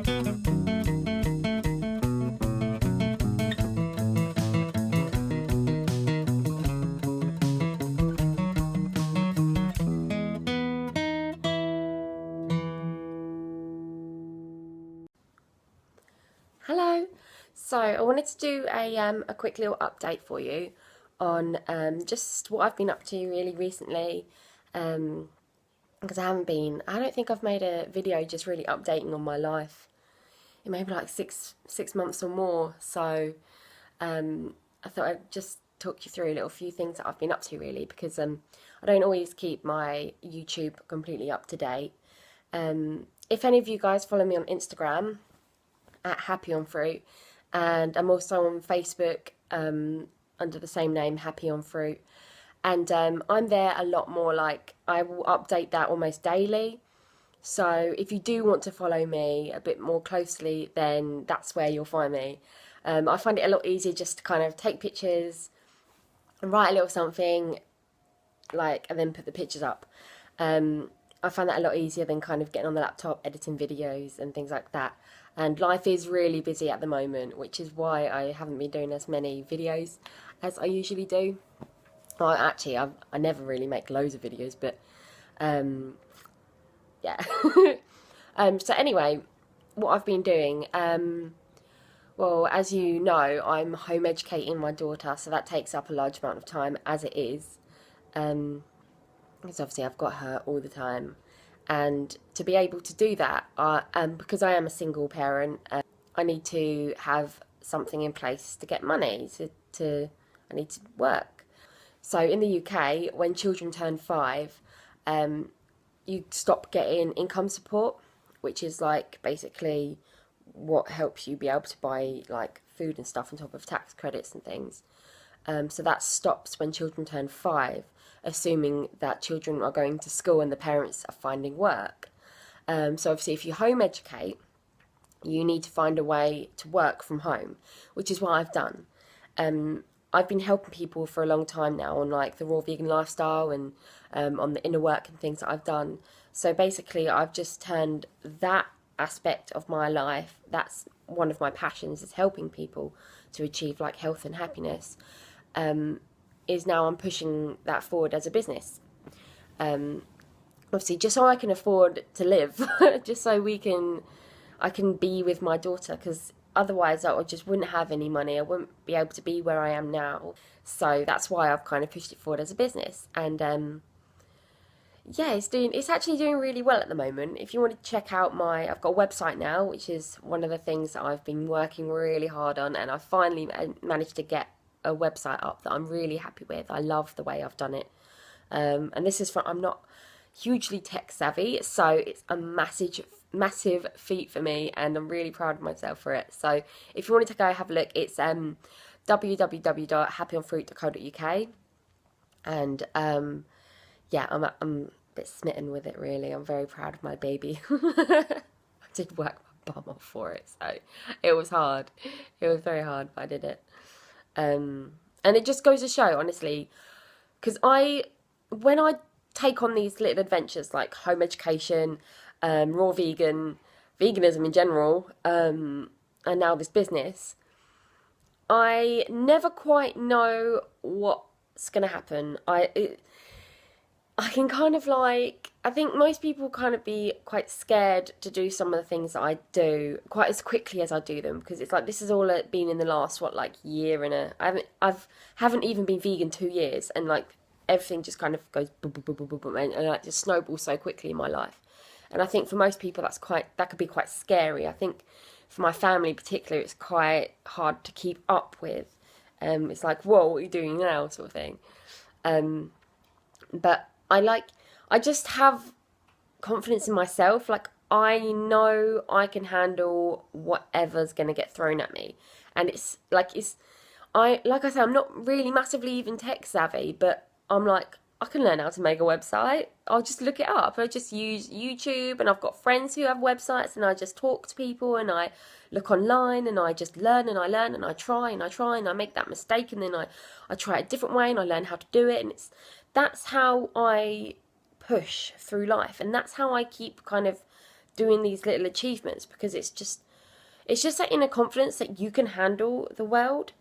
Hello. So I wanted to do a quick little update for you on just what I've been up to really recently, because I don't think I've made a video just really updating on my life in maybe like six months or more. So I thought I'd just talk you through a little few things that I've been up to really, because I don't always keep my YouTube completely up to date. If any of you guys follow me on Instagram at Happy on Fruit, and I'm also on Facebook under the same name, Happy on Fruit, and I'm there a lot more. Like, I will update that almost daily. So if you do want to follow me a bit more closely, then that's where you'll find me. I find it a lot easier just to kind of take pictures and write a little something, like, and then put the pictures up. I find that a lot easier than kind of getting on the laptop, editing videos and things like that. And life is really busy at the moment, which is why I haven't been doing as many videos as I usually do. Well, actually, I never really make loads of videos, but yeah. So anyway, what I've been doing, well, as you know, I'm home educating my daughter, so that takes up a large amount of time as it is. Because obviously I've got her all the time, and to be able to do that, because I am a single parent, I need to have something in place to get money. I need to work. So in the UK, when children turn 5, you stop getting income support, which is like basically what helps you be able to buy like food and stuff on top of tax credits and things. So that stops when children turn 5, assuming that children are going to school and the parents are finding work. So obviously if you home educate, you need to find a way to work from home, which is what I've done. I've been helping people for a long time now on like the raw vegan lifestyle and on the inner work and things that I've done. So basically I've just turned that aspect of my life, that's one of my passions, is helping people to achieve like health and happiness. Is now I'm pushing that forward as a business. Obviously, just so I can afford to live, just so I can be with my daughter, because otherwise I just wouldn't have any money. I wouldn't be able to be where I am now. So that's why I've kind of pushed it forward as a business. And yeah, it's actually doing really well at the moment. If you want to check out I've got a website now, which is one of the things that I've been working really hard on, and I finally managed to get a website up that I'm really happy with. I love the way I've done it. And this is I'm not hugely tech savvy, so it's a massive feat for me, and I'm really proud of myself for it. So if you wanted to go have a look, it's www.happyonfruit.co.uk, and yeah, I'm a bit smitten with it really. I'm very proud of my baby. I did work my bum off for it, so it was hard. It was very hard, but I did it. And it just goes to show, honestly, because when I take on these little adventures like home education, raw veganism in general, and now this business, I never quite know what's going to happen. I can kind of like, I think most people kind of be quite scared to do some of the things that I do quite as quickly as I do them, because it's like this has all been in the last year and I haven't even been vegan 2 years, and like everything just kind of goes boom, boom, boom, boom, boom, boom, and like just snowballs so quickly in my life. And I think for most people that could be quite scary. I think for my family particularly, it's quite hard to keep up with. It's like, whoa, what are you doing now, sort of thing. But I just have confidence in myself. Like, I know I can handle whatever's going to get thrown at me. And like I say, I'm not really massively even tech savvy, but I'm like, I can learn how to make a website. I'll just look it up. I just use YouTube, and I've got friends who have websites, and I just talk to people, and I look online, and I just learn, and I try, and I make that mistake, and then I try it a different way, and I learn how to do it, and that's how I push through life, and that's how I keep kind of doing these little achievements, because it's just that inner confidence that you can handle the world,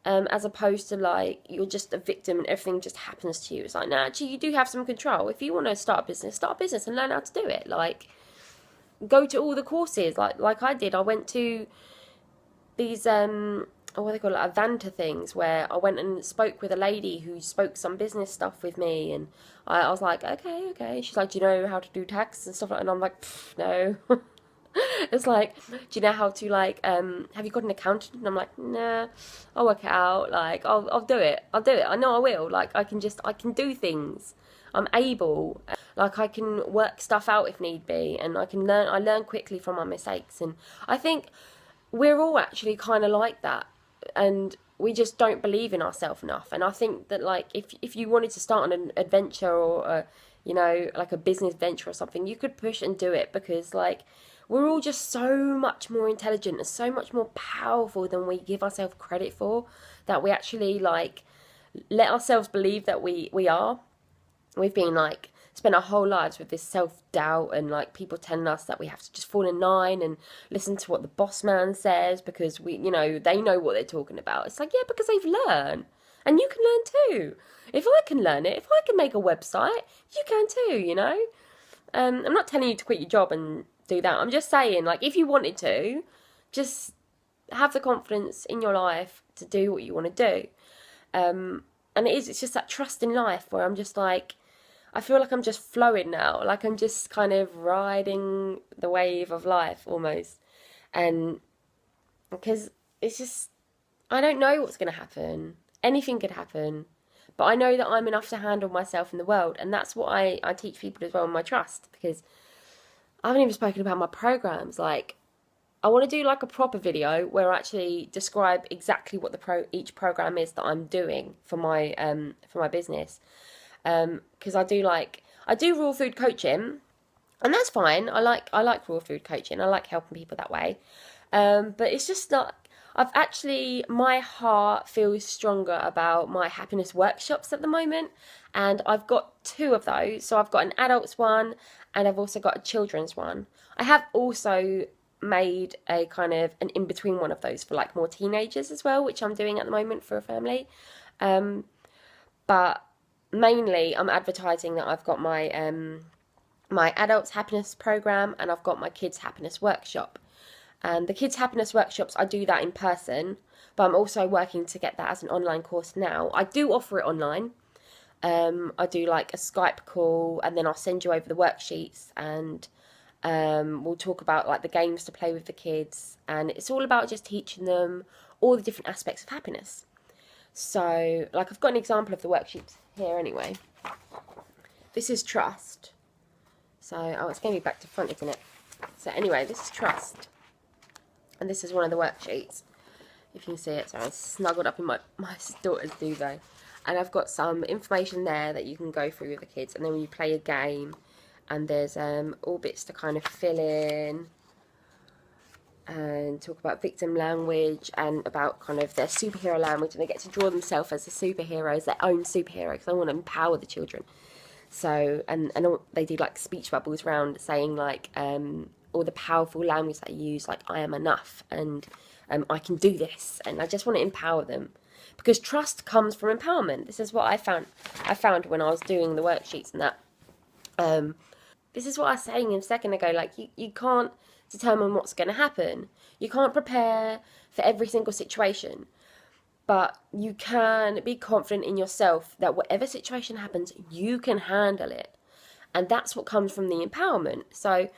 as opposed to like you're just a victim and everything just happens to you. It's like, no, actually you do have some control. If you want to start a business and learn how to do it. Like, go to all the courses like I did. I went to these what they call it, Avanta things, where I went and spoke with a lady who spoke some business stuff with me, and I was like, okay. She's like, do you know how to do tax and stuff like that? And I'm like, no. It's like, do you know how to like have you got an accountant? And I'm like, nah, I'll work it out. Like, I'll do it. I know I will. Like, I can do things. I'm able. Like, I can work stuff out if need be, and I learn quickly from my mistakes. And I think we're all actually kind of like that, and we just don't believe in ourselves enough. And I think that, like, if you wanted to start an adventure, or like a business venture or something, you could push and do it, because like, we're all just so much more intelligent and so much more powerful than we give ourselves credit for, that we actually like let ourselves believe that we are. We've been like spent our whole lives with this self-doubt, and like people telling us that we have to just fall in line and listen to what the boss man says, because they know what they're talking about. It's like, yeah, because they've learned, and you can learn too. If I can learn it, if I can make a website, you can too. I'm not telling you to quit your job and do that. I'm just saying, like, if you wanted to, just have the confidence in your life to do what you want to do. And it's just that trust in life, where I'm just like, I feel like I'm just flowing now. Like, I'm just kind of riding the wave of life almost. And because it's just, I don't know what's going to happen. Anything could happen. But I know that I'm enough to handle myself in the world. And that's what I teach people as well in my trust. Because I haven't even spoken about my programs. Like, I want to do like a proper video where I actually describe exactly what each program is that I'm doing for my business. Because I do raw food coaching, and that's fine. I like raw food coaching. I like helping people that way. But it's just not. My heart feels stronger about my happiness workshops at the moment, and I've got 2 of those. So I've got an adults one, and I've also got a children's one. I have also made a kind of an in-between one of those for like more teenagers as well, which I'm doing at the moment for a family. But mainly I'm advertising that I've got my my adults happiness program, and I've got my kids happiness workshop. And the kids happiness workshops, I do that in person, but I'm also working to get that as an online course now. I do offer it online. I do like a Skype call, and then I'll send you over the worksheets, and we'll talk about like the games to play with the kids, and it's all about just teaching them all the different aspects of happiness. So, like, I've got an example of the worksheets here anyway. This is trust. So, it's going to be back to front, isn't it? So anyway, this is trust. And this is one of the worksheets. If you can see it, so I'm snuggled up in my daughter's duvet. And I've got some information there that you can go through with the kids. And then when you play a game, and there's all bits to kind of fill in, and talk about victim language, and about kind of their superhero language, and they get to draw themselves as the superheroes, their own superhero, because I want to empower the children. So, and they do like speech bubbles around saying like all the powerful language that you use, like I am enough, and I can do this, and I just want to empower them, because trust comes from empowerment. This is what I found when I was doing the worksheets and that. This is what I was saying a second ago, like you can't determine what's going to happen. You can't prepare for every single situation, but you can be confident in yourself that whatever situation happens, you can handle it. And that's what comes from the empowerment. So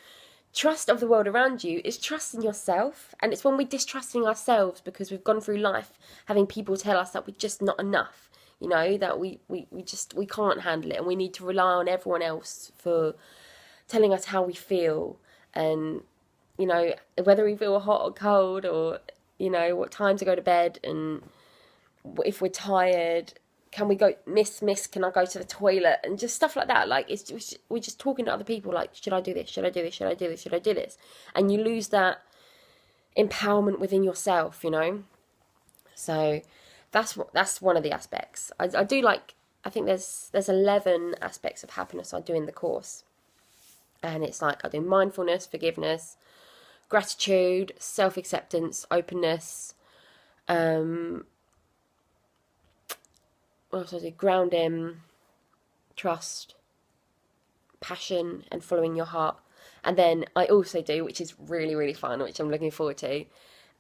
trust of the world around you is trust in yourself. And it's when we're distrusting ourselves because we've gone through life having people tell us that we're just not enough, that we can't handle it, and we need to rely on everyone else for telling us how we feel, and whether we feel hot or cold, or what time to go to bed, and if we're tired, can we go, miss, can I go to the toilet, and just stuff like that. Like, we're just talking to other people, like, should I do this, should I do this, should I do this, should I do this, and you lose that empowerment within yourself. So that's one of the aspects. I think there's 11 aspects of happiness I do in the course. And it's like I do mindfulness, forgiveness, gratitude, self-acceptance, openness, what else I do? Grounding, trust, passion, and following your heart. And then I also do, which is really, really fun, which I'm looking forward to,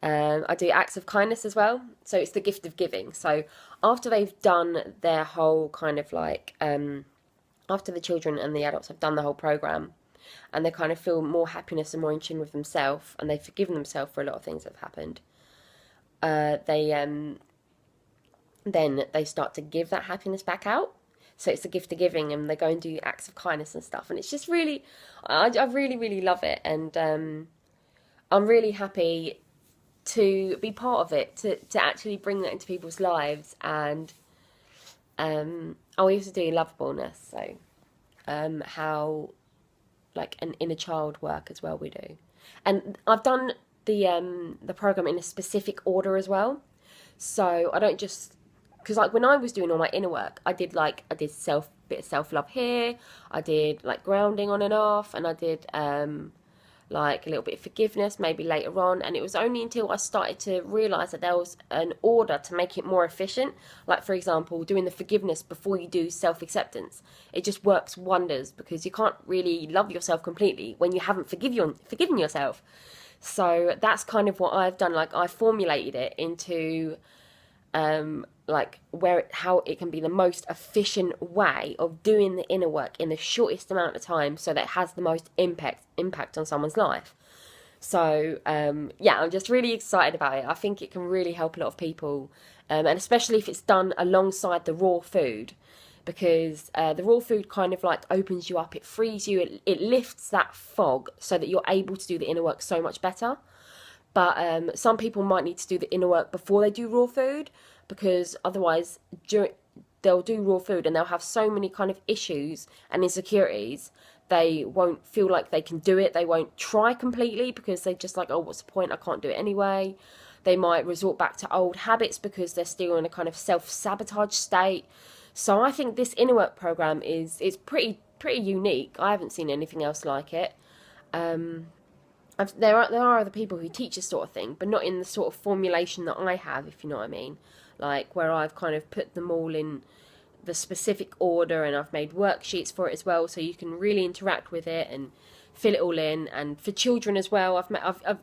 I do acts of kindness as well. So it's the gift of giving. So after they've done their whole kind of like, after the children and the adults have done the whole program, and they kind of feel more happiness and more in tune with themselves, and they've forgiven themselves for a lot of things that have happened, then they start to give that happiness back out. So it's the gift of giving, and they go and do acts of kindness and stuff. And it's just really, I really, really love it. And I'm really happy to be part of it, to actually bring that into people's lives. And I used to do lovableness, so how like an inner child work as well we do. And I've done the program in a specific order as well. So I don't just, because like when I was doing all my inner work, I did bit of self-love here, I did like grounding on and off, and I did like a little bit of forgiveness maybe later on. And it was only until I started to realise that there was an order to make it more efficient, like for example doing the forgiveness before you do self-acceptance. It just works wonders, because you can't really love yourself completely when you haven't forgiven yourself. So that's kind of what I've done. Like I formulated it into like how it can be the most efficient way of doing the inner work in the shortest amount of time, so that it has the most impact on someone's life. So yeah, I'm just really excited about it. I think it can really help a lot of people, and especially if it's done alongside the raw food, because the raw food kind of like opens you up, it frees you, it lifts that fog so that you're able to do the inner work so much better. But some people might need to do the inner work before they do raw food, because otherwise they'll do raw food and they'll have so many kind of issues and insecurities. They won't feel like they can do it. They won't try completely, because they're just like, oh, what's the point? I can't do it anyway. They might resort back to old habits because they're still in a kind of self-sabotage state. So I think this inner work program is pretty unique. I haven't seen anything else like it. There are other people who teach this sort of thing, but not in the sort of formulation that I have, if you know what I mean. Like where I've kind of put them all in the specific order, and I've made worksheets for it as well, so you can really interact with it and fill it all in. And for children as well, I've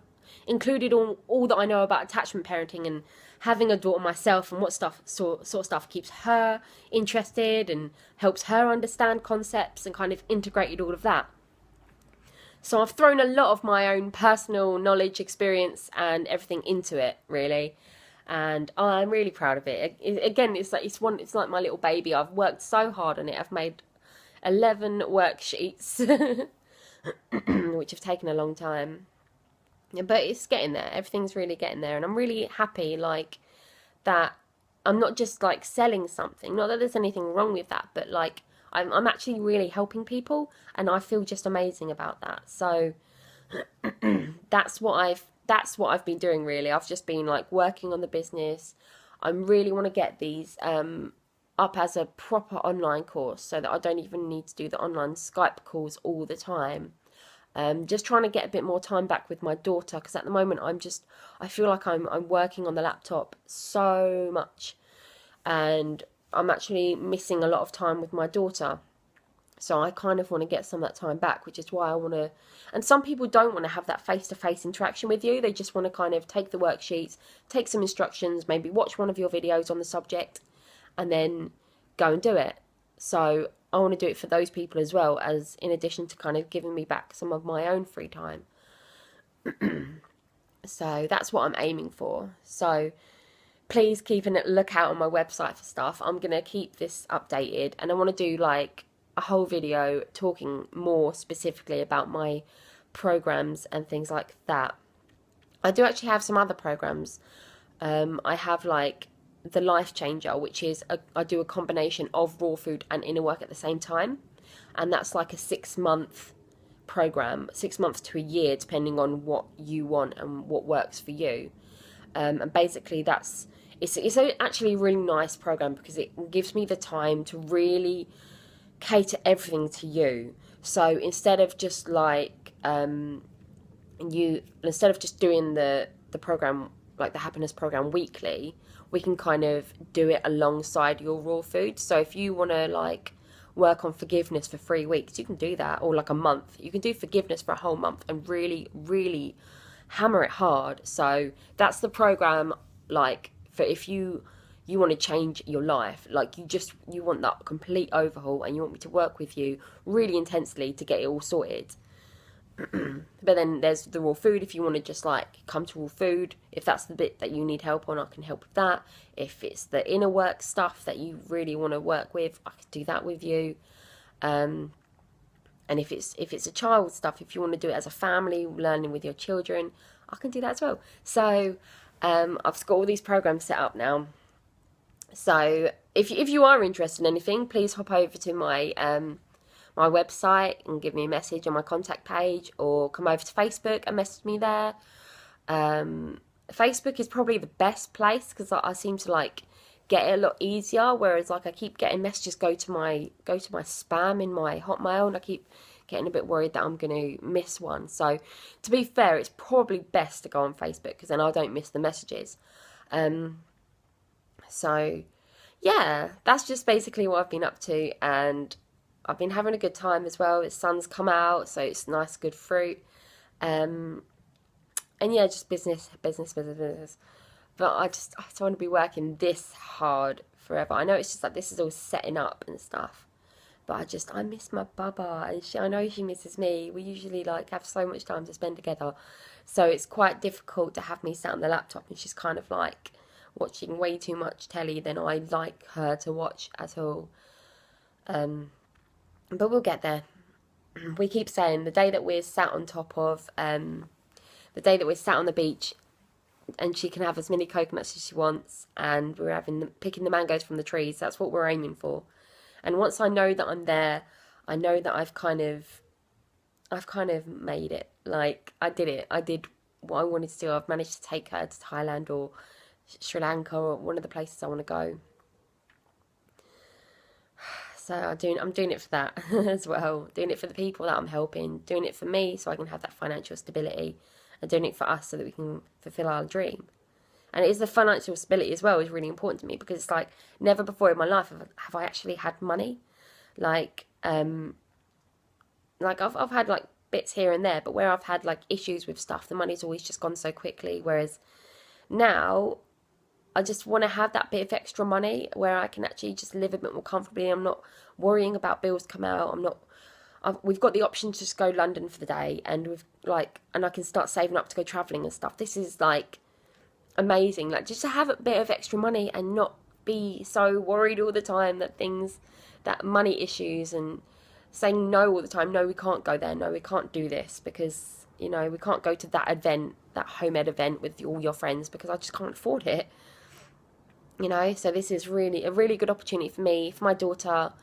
included all that I know about attachment parenting and having a daughter myself, and what sort of stuff keeps her interested and helps her understand concepts, and kind of integrated all of that. So I've thrown a lot of my own personal knowledge, experience, and everything into it, really. And I'm really proud of it. Again, it's like my little baby. I've worked so hard on it. I've made 11 worksheets, which have taken a long time. But it's getting there. Everything's really getting there. And I'm really happy, like, that I'm not just, like, selling something. Not that there's anything wrong with that, but, like, I'm actually really helping people, and I feel just amazing about that. So that's what I've been doing, really. I've just been like working on the business. I really want to get these up as a proper online course, so that I don't even need to do the online Skype calls all the time. Just trying to get a bit more time back with my daughter, because at the moment I feel like I'm working on the laptop so much, and I'm actually missing a lot of time with my daughter. So I kind of want to get some of that time back, which is why I want to... And some people don't want to have that face-to-face interaction with you. They just want to kind of take the worksheets, take some instructions, maybe watch one of your videos on the subject, and then go and do it. So I want to do it for those people as well, as in addition to kind of giving me back some of my own free time. So that's what I'm aiming for. So please keep a lookout on my website for stuff. I'm going to keep this updated, and I want to do like a whole video talking more specifically about my programs and things like that. I do actually have some other programs. I have like the Life Changer, which is I do a combination of raw food and inner work at the same time, and that's like a 6-month program, 6 months to a year, depending on what you want and what works for you. And basically it's actually a really nice program, because it gives me the time to really cater everything to you. So instead of just like instead of just doing the program, like the happiness program, weekly, we can kind of do it alongside your raw food. So if you want to like work on forgiveness for 3 weeks, you can do that, or like a month. You can do forgiveness for a whole month and really, really hammer it hard. So that's the program, like for if you want to change your life, like you want that complete overhaul, and you want me to work with you really intensely to get it all sorted. But then there's the raw food. If you want to just like come to raw food, if that's the bit that you need help on, I can help with that. If it's the inner work stuff that you really want to work with, I can do that with you. And if it's a child stuff, if you want to do it as a family, learning with your children, I can do that as well. So I've got all these programs set up now. So if you are interested in anything, please hop over to my my website and give me a message on my contact page, or come over to Facebook and message me there. Facebook is probably the best place because I seem to like get it a lot easier, whereas like I keep getting messages go to my spam in my Hotmail, and I keep getting a bit worried that I'm going to miss one. So to be fair, it's probably best to go on Facebook because then I don't miss the messages. So yeah, that's just basically what I've been up to, and I've been having a good time as well. The sun's come out, so it's nice, good fruit. And yeah, just business. But I just don't want to be working this hard forever. I know it's just like this is all setting up and stuff. But I miss my baba, and I know she misses me. We usually like have so much time to spend together. So it's quite difficult to have me sat on the laptop and she's kind of like watching way too much telly than I like her to watch at all. But we'll get there. We keep saying the day that we're sat on top of, the day that we're sat on the beach and she can have as many coconuts as she wants, and we're picking the mangoes from the trees, that's what we're aiming for. And once I know that I'm there, I know that I've kind of made it. Like, I did it. I did what I wanted to do. I've managed to take her to Thailand or Sri Lanka or one of the places I want to go. So I'm doing it for that as well. Doing it for the people that I'm helping. Doing it for me so I can have that financial stability. And doing it for us so that we can fulfill our dream. And it is the financial stability as well is really important to me, because it's like never before in my life have I actually had money. Like I've had like bits here and there, but where I've had like issues with stuff, the money's always just gone so quickly. Whereas now I just want to have that bit of extra money where I can actually just live a bit more comfortably. I'm not worrying about bills come out. We've got the option to just go London for the day, and and I can start saving up to go travelling and stuff. This is like amazing, like just to have a bit of extra money and not be so worried all the time that money issues, and saying no all the time. No, we can't go there. No, we can't do this because, we can't go to that event, that home ed event with all your friends because I just can't afford it. So this is really a really good opportunity for me, for my daughter.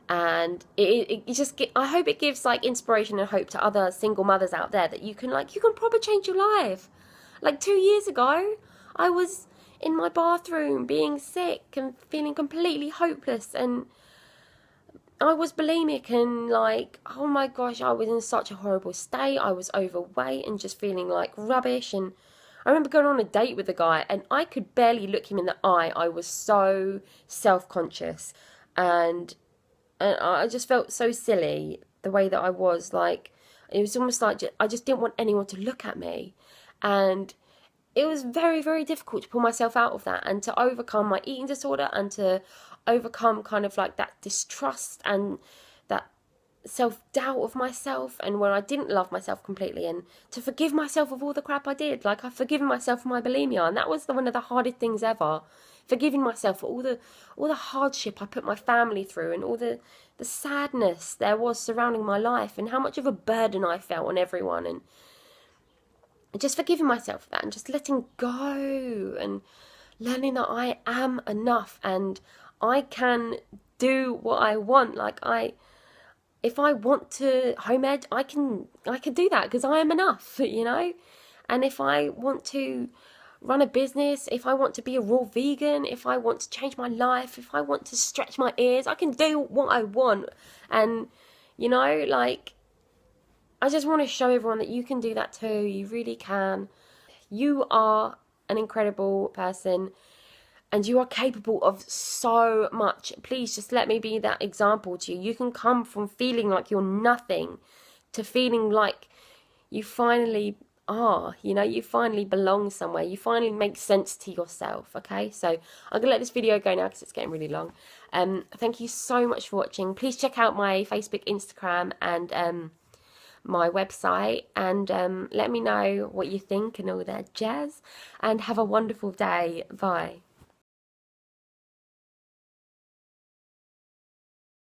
And I hope it gives like inspiration and hope to other single mothers out there that you can probably change your life. Like 2 years ago, I was in my bathroom being sick and feeling completely hopeless, and I was bulimic, and like, oh my gosh, I was in such a horrible state. I was overweight and just feeling like rubbish. And I remember going on a date with a guy and I could barely look him in the eye. I was so self-conscious, and I just felt so silly the way that I was. Like, it was almost like I just didn't want anyone to look at me. And it was very, very difficult to pull myself out of that and to overcome my eating disorder, and to overcome kind of like that distrust and that self-doubt of myself, and where I didn't love myself completely, and to forgive myself of all the crap I did. Like, I've forgiven myself for my bulimia, and that was one of the hardest things ever. Forgiving myself for all the hardship I put my family through, and all the sadness there was surrounding my life, and how much of a burden I felt on everyone, and just forgiving myself for that, and just letting go, and learning that I am enough and I can do what I want. Like, if I want to home ed, I can do that because I am enough, And if I want to run a business, if I want to be a raw vegan, if I want to change my life, if I want to stretch my ears, I can do what I want. And You know, like, I just want to show everyone that you can do that too. You really can. You are an incredible person and you are capable of so much. Please just let me be that example to you. You can come from feeling like you're nothing to feeling like you finally are, you know, you finally belong somewhere. You finally make sense to yourself, okay? So I'm going to let this video go now because it's getting really long. Thank you so much for watching. Please check out my Facebook, Instagram and my website and let me know what you think and all that jazz. And have a wonderful day. Bye.